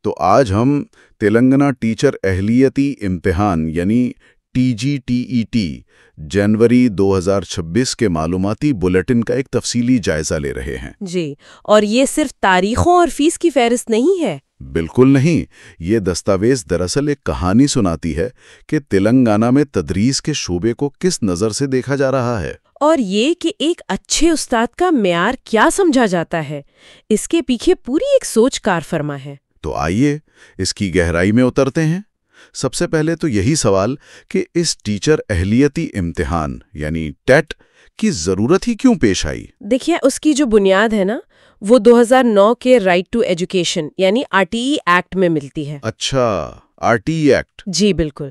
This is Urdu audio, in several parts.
تو آج ہم تلنگانہ ٹیچر اہلیتی امتحان یعنی TGTET جنوری 2026 کے معلوماتی بلیٹن کا ایک تفصیلی جائزہ لے رہے ہیں۔ جی، اور یہ صرف تاریخوں اور فیس کی فہرست نہیں ہے۔ بالکل نہیں، یہ دستاویز دراصل ایک کہانی سناتی ہے کہ تلنگانہ میں تدریس کے شعبے کو کس نظر سے دیکھا جا رہا ہے، اور یہ کہ ایک اچھے استاد کا معیار کیا سمجھا جاتا ہے، اس کے پیچھے پوری ایک سوچ کار فرما ہے۔ تو آئیے اس کی گہرائی میں اترتے ہیں۔ سب سے پہلے تو یہی سوال کہ اس ٹیچر اہلیتی امتحان یعنی ٹیٹ کی ضرورت ہی کیوں پیش آئی؟ دیکھیے، اس کی جو بنیاد ہے نا، وہ 2009 کے رائٹ ٹو ایجوکیشن یعنی RTE ایکٹ میں ملتی ہے۔ اچھا، RTE ایکٹ۔ جی بالکل۔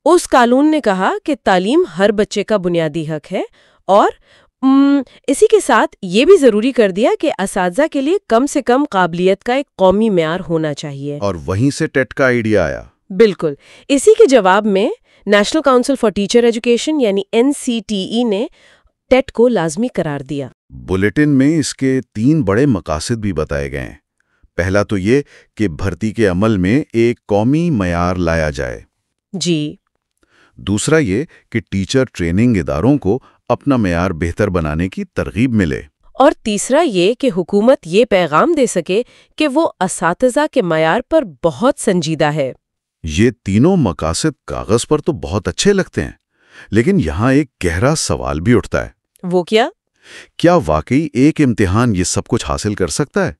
اس قانون نے کہا کہ تعلیم ہر بچے کا بنیادی حق ہے، اور اسی کے ساتھ یہ بھی ضروری کر دیا کہ اساتذہ کے لیے کم سے کم قابلیت کا ایک قومی معیار ہونا چاہیے۔ اور وہیں سے ٹیٹ کا آئیڈیا آیا۔ بالکل، اسی کے جواب میں national council for teacher education یعنی NCTE نے ٹیٹ کو لازمی قرار دیا۔ بلیٹن میں اس کے 3 بڑے مقاصد بھی بتائے گئے ہیں۔ پہلا تو یہ کہ بھرتی کے عمل میں ایک قومی معیار لایا جائے۔ جی۔ دوسرا یہ کہ ٹیچر ٹریننگ اداروں کو اپنا معیار بہتر بنانے کی ترغیب ملے۔ اور تیسرا یہ کہ حکومت یہ پیغام دے سکے کہ وہ اساتذہ کے معیار پر بہت سنجیدہ ہے۔ یہ تینوں مقاصد کاغذ پر تو بہت اچھے لگتے ہیں، لیکن یہاں ایک گہرا سوال بھی اٹھتا ہے۔ وہ کیا؟ کیا واقعی ایک امتحان یہ سب کچھ حاصل کر سکتا ہے؟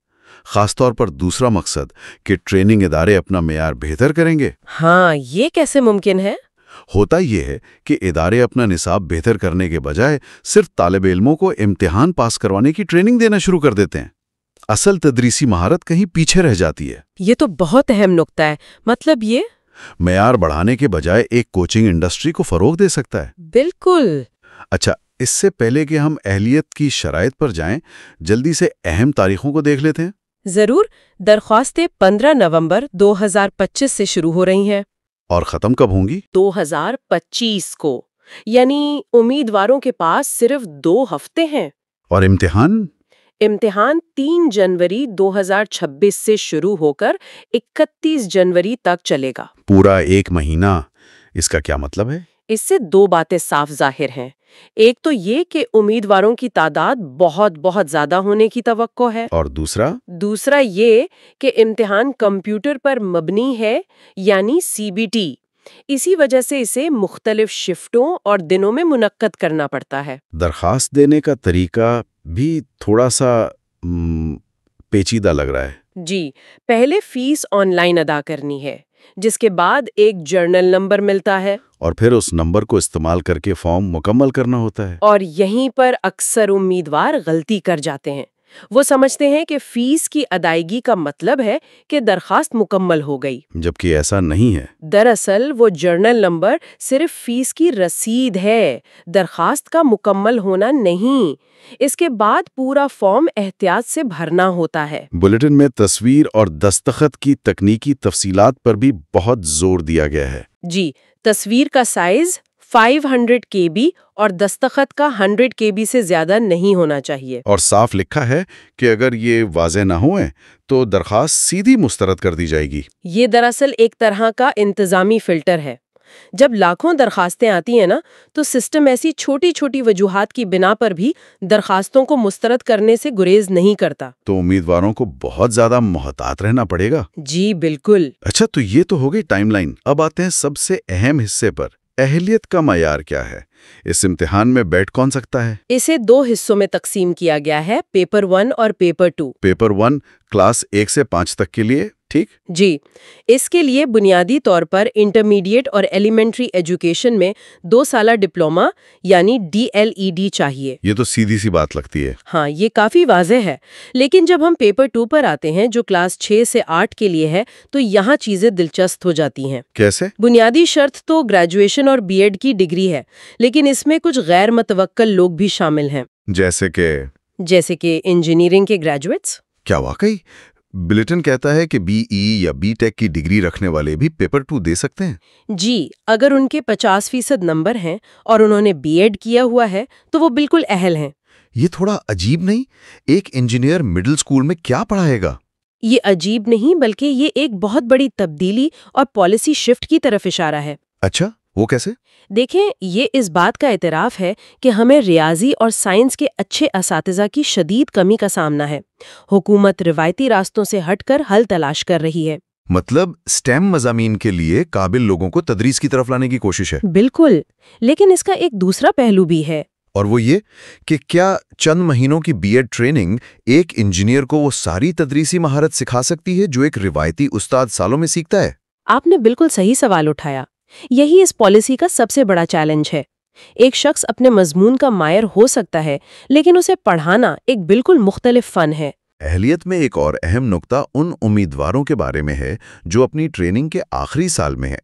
خاص طور پر دوسرا مقصد کہ ٹریننگ ادارے اپنا معیار بہتر کریں گے۔ ہاں، یہ کیسے ممکن ہے؟ ہوتا یہ ہے کہ ادارے اپنا نصاب بہتر کرنے کے بجائے صرف طالب علموں کو امتحان پاس کروانے کی ٹریننگ دینا شروع کر دیتے ہیں۔ اصل تدریسی مہارت کہیں پیچھے رہ جاتی ہے۔ یہ تو بہت اہم نکتہ ہے۔ مطلب یہ معیار بڑھانے کے بجائے ایک کوچنگ انڈسٹری کو فروغ دے سکتا ہے۔ بالکل۔ اچھا، اس سے پہلے کہ ہم اہلیت کی شرائط پر جائیں، جلدی سے اہم تاریخوں کو دیکھ لیتے ہیں۔ ضرور۔ درخواستیں 15 نومبر 2025 سے شروع ہو رہی ہیں۔ اور ختم کب ہوں گی؟ 2025 کو، یعنی امیدواروں کے پاس صرف 2 ہفتے ہیں۔ اور امتحان 3 جنوری 2026 سے شروع ہو کر 31 جنوری تک چلے گا۔ پورا 1 مہینہ۔ اس کا کیا مطلب ہے؟ اس سے 2 باتیں صاف ظاہر ہیں۔ ایک تو یہ کہ امیدواروں کی تعداد بہت زیادہ ہونے کی توقع ہے، اور دوسرا یہ کہ امتحان کمپیوٹر پر مبنی ہے یعنی CBT۔ اسی وجہ سے اسے مختلف شفٹوں اور دنوں میں منعقد کرنا پڑتا ہے۔ درخواست دینے کا طریقہ بھی تھوڑا سا پیچیدہ لگ رہا ہے۔ جی، پہلے فیس آن لائن ادا کرنی ہے، جس کے بعد ایک جرنل نمبر ملتا ہے، اور پھر اس نمبر کو استعمال کر کے فارم مکمل کرنا ہوتا ہے۔ اور یہیں پر اکثر امیدوار غلطی کر جاتے ہیں۔ وہ سمجھتے ہیں کہ فیس کی ادائیگی کا مطلب ہے کہ درخواست مکمل ہو گئی، جبکہ ایسا نہیں ہے۔ دراصل وہ جرنل نمبر صرف فیس کی رسید ہے، درخواست کا مکمل ہونا نہیں۔ اس کے بعد پورا فارم احتیاط سے بھرنا ہوتا ہے۔ بلیٹن میں تصویر اور دستخط کی تکنیکی تفصیلات پر بھی بہت زور دیا گیا ہے۔ جی، تصویر کا سائز 500 KB اور دستخط کا 100 KB سے زیادہ نہیں ہونا چاہیے۔ اور صاف لکھا ہے کہ اگر یہ واضح نہ ہوئے تو درخواست سیدھی مسترد کر دی جائے گی۔ یہ دراصل ایک طرح کا انتظامی فلٹر ہے۔ جب لاکھوں درخواستیں آتی ہیں نا، تو سسٹم ایسی چھوٹی چھوٹی وجوہات کی بنا پر بھی درخواستوں کو مسترد کرنے سے گریز نہیں کرتا۔ تو امیدواروں کو بہت زیادہ محتاط رہنا پڑے گا۔ جی بالکل۔ اچھا، تو یہ تو ہو گئی ٹائم لائن۔ اب آتے ہیں سب سے اہم حصے پر۔ اہلیت کا معیار کیا ہے؟ اس امتحان میں بیٹھ کون سکتا ہے؟ اسے 2 حصوں میں تقسیم کیا گیا ہے، پیپر 1 اور پیپر 2۔ پیپر 1 کلاس 1 سے 5 تک کے لیے، ٹھیک؟ جی، اس کے لیے بنیادی طور پر انٹرمیڈیٹ اور ایلیمنٹری ایجوکیشن میں 2 سالہ ڈپلومہ یعنی DLED چاہیے۔ یہ تو سیدھی سی بات لگتی ہے۔ ہاں، یہ کافی واضح ہے۔ لیکن جب ہم پیپر 2 پر آتے ہیں، جو کلاس 6 سے 8 کے لیے ہے، تو یہاں چیزیں دلچسپ ہو جاتی ہیں۔ کیسے؟ بنیادی شرط تو گریجویشن اور BEd کی ڈگری ہے، لیکن اس میں کچھ غیر متوقع لوگ بھی شامل ہیں۔ جیسے کہ انجینئرنگ کے گریجویٹس۔ کیا واقعی؟ بلیٹن کہتا ہے کہ BE یا BTech کی ڈگری رکھنے والے بھی پیپر 2 دے سکتے ہیں؟ جی، اگر ان کے 50% نمبر ہیں اور انہوں نے BEd کیا ہوا ہے تو وہ بالکل اہل ہیں۔ یہ تھوڑا عجیب نہیں؟ ایک انجینئر مڈل اسکول میں کیا پڑھائے گا؟ یہ عجیب نہیں بلکہ یہ ایک بہت بڑی تبدیلی اور پالیسی شفٹ کی طرف اشارہ ہے۔ اچھا، وہ کیسے؟ دیکھیں، یہ اس بات کا اعتراف ہے کہ ہمیں ریاضی اور سائنس کے اچھے اساتذہ کی شدید کمی کا سامنا ہے۔ حکومت روایتی راستوں سے ہٹ کر حل تلاش کر رہی ہے۔ مطلب سٹیم مضامین کے لیے قابل لوگوں کو تدریس کی طرف لانے کی کوشش ہے۔ بالکل، لیکن اس کا ایک دوسرا پہلو بھی ہے۔ اور وہ یہ کہ کیا چند مہینوں کی بی ایڈ ٹریننگ ایک انجینئر کو وہ ساری تدریسی مہارت سکھا سکتی ہے جو ایک روایتی استاد سالوں میں سیکھتا ہے؟ آپ نے بالکل صحیح سوال اٹھایا۔ یہی اس پالیسی کا سب سے بڑا چیلنج ہے۔ ایک شخص اپنے مضمون کا ماہر ہو سکتا ہے، لیکن اسے پڑھانا ایک بالکل مختلف فن ہے۔ اہلیت میں ایک اور اہم نقطہ ان امیدواروں کے بارے میں ہے جو اپنی ٹریننگ کے آخری سال میں ہیں۔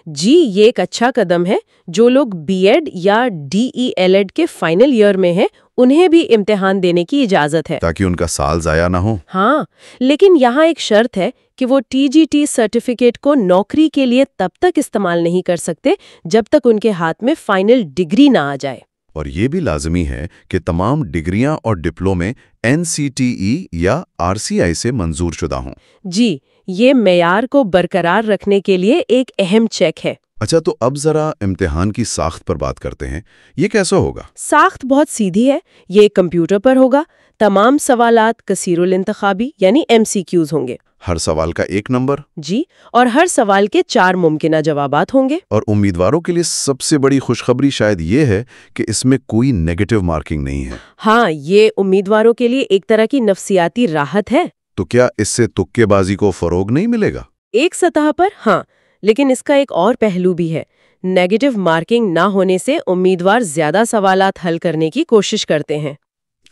جی، یہ ایک اچھا قدم ہے۔ جو لوگ بی ایڈ یا ڈی ای ایل ایڈ کے فائنل ایئر میں ہیں، انہیں بھی امتحان دینے کی اجازت ہے، تاکہ ان کا سال ضائع نہ ہو۔ ہاں، لیکن یہاں ایک شرط ہے کہ وہ ٹی جی ٹی سرٹیفکیٹ کو نوکری کے لیے تب تک استعمال نہیں کر سکتے جب تک ان کے ہاتھ میں فائنل ڈگری نہ آ جائے۔ اور یہ بھی لازمی ہے کہ تمام ڈگریاں اور ڈپلومے NCTE یا RCI سے منظور شدہ ہوں۔ جی، یہ معیار کو برقرار رکھنے کے لیے ایک اہم چیک ہے۔ اچھا، تو اب ذرا امتحان کی ساخت پر بات کرتے ہیں۔ یہ کیسا ہوگا؟ ساخت بہت سیدھی ہے۔ یہ ایک کمپیوٹر پر ہوگا۔ تمام سوالات کثیر الانتخابی یعنی MCQs ہوں گے۔ ہر سوال کا ایک نمبر؟ جی، اور ہر سوال کے 4 ممکنہ جوابات ہوں گے۔ اور امیدواروں کے لیے سب سے بڑی خوشخبری شاید یہ ہے کہ اس میں کوئی نیگیٹو مارکنگ نہیں ہے۔ ہاں، یہ امیدواروں کے لیے ایک طرح کی نفسیاتی راحت ہے۔ تو کیا اس سے تکے بازی کو فروغ نہیں ملے گا؟ ایک سطح پر ہاں، لیکن اس کا ایک اور پہلو بھی ہے۔ نیگیٹو مارکنگ نہ ہونے سے امیدوار زیادہ سوالات حل کرنے کی کوشش کرتے ہیں۔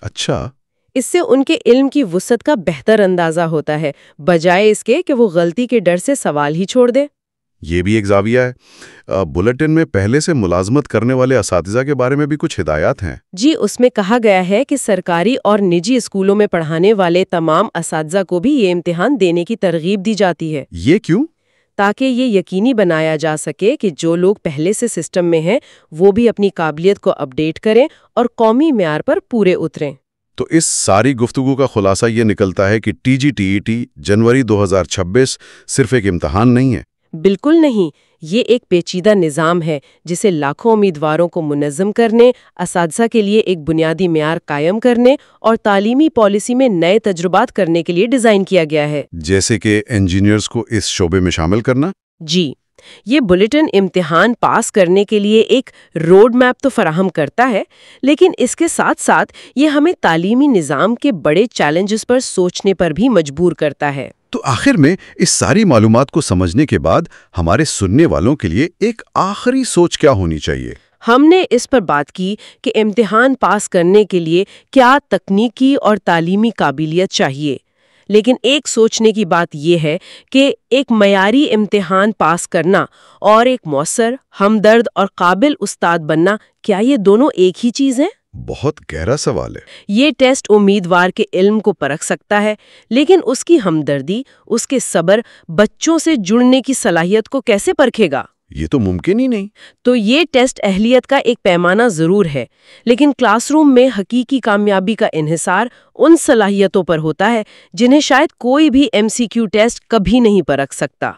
اچھا، اس سے ان کے علم کی وسعت کا بہتر اندازہ ہوتا ہے، بجائے اس کے کہ وہ غلطی کے ڈر سے سوال ہی چھوڑ دے۔ یہ بھی ایک زاویہ ہے۔ بلیٹن میں پہلے سے ملازمت کرنے والے اساتذہ کے بارے میں بھی کچھ ہدایات ہیں۔ جی، اس میں کہا گیا ہے کہ سرکاری اور نجی اسکولوں میں پڑھانے والے تمام اساتذہ کو بھی یہ امتحان دینے کی ترغیب دی جاتی ہے۔ یہ کیوں؟ تاکہ یہ یقینی بنایا جا سکے کہ جو لوگ پہلے سے سسٹم میں ہیں وہ بھی اپنی قابلیت کو اپڈیٹ کریں اور قومی معیار پر پورے اتریں۔ تو اس ساری گفتگو کا خلاصہ یہ نکلتا ہے کہ TGTET جنوری 2026 صرف ایک امتحان نہیں ہے۔ بالکل نہیں، یہ ایک پیچیدہ نظام ہے جسے لاکھوں امیدواروں کو منظم کرنے، اساتذہ کے لیے ایک بنیادی معیار قائم کرنے اور تعلیمی پالیسی میں نئے تجربات کرنے کے لیے ڈیزائن کیا گیا ہے۔ جیسے کہ انجینئرز کو اس شعبے میں شامل کرنا۔ جی، یہ بلیٹن امتحان پاس کرنے کے لیے ایک روڈ میپ تو فراہم کرتا ہے، لیکن اس کے ساتھ ساتھ یہ ہمیں تعلیمی نظام کے بڑے چیلنجز پر سوچنے پر بھی مجبور کرتا ہے۔ تو آخر میں اس ساری معلومات کو سمجھنے کے بعد ہمارے سننے والوں کے لیے ایک آخری سوچ کیا ہونی چاہیے؟ ہم نے اس پر بات کی کہ امتحان پاس کرنے کے لیے کیا تکنیکی اور تعلیمی قابلیت چاہیے، لیکن ایک سوچنے کی بات یہ ہے کہ ایک معیاری امتحان پاس کرنا اور ایک مؤثر، ہمدرد اور قابل استاد بننا، کیا یہ دونوں ایک ہی چیز ہیں؟ بہت گہرا سوال ہے۔ یہ ٹیسٹ امیدوار کے علم کو پرکھ سکتا ہے، لیکن اس کی ہمدردی، اس کے صبر، بچوں سے جڑنے کی صلاحیت کو کیسے پرکھے گا؟ یہ تو ممکن ہی نہیں۔ تو یہ ٹیسٹ اہلیت کا ایک پیمانہ ضرور ہے، لیکن کلاس روم میں حقیقی کامیابی کا انحصار ان صلاحیتوں پر ہوتا ہے جنہیں شاید کوئی بھی MCQ ٹیسٹ کبھی نہیں پرکھ سکتا۔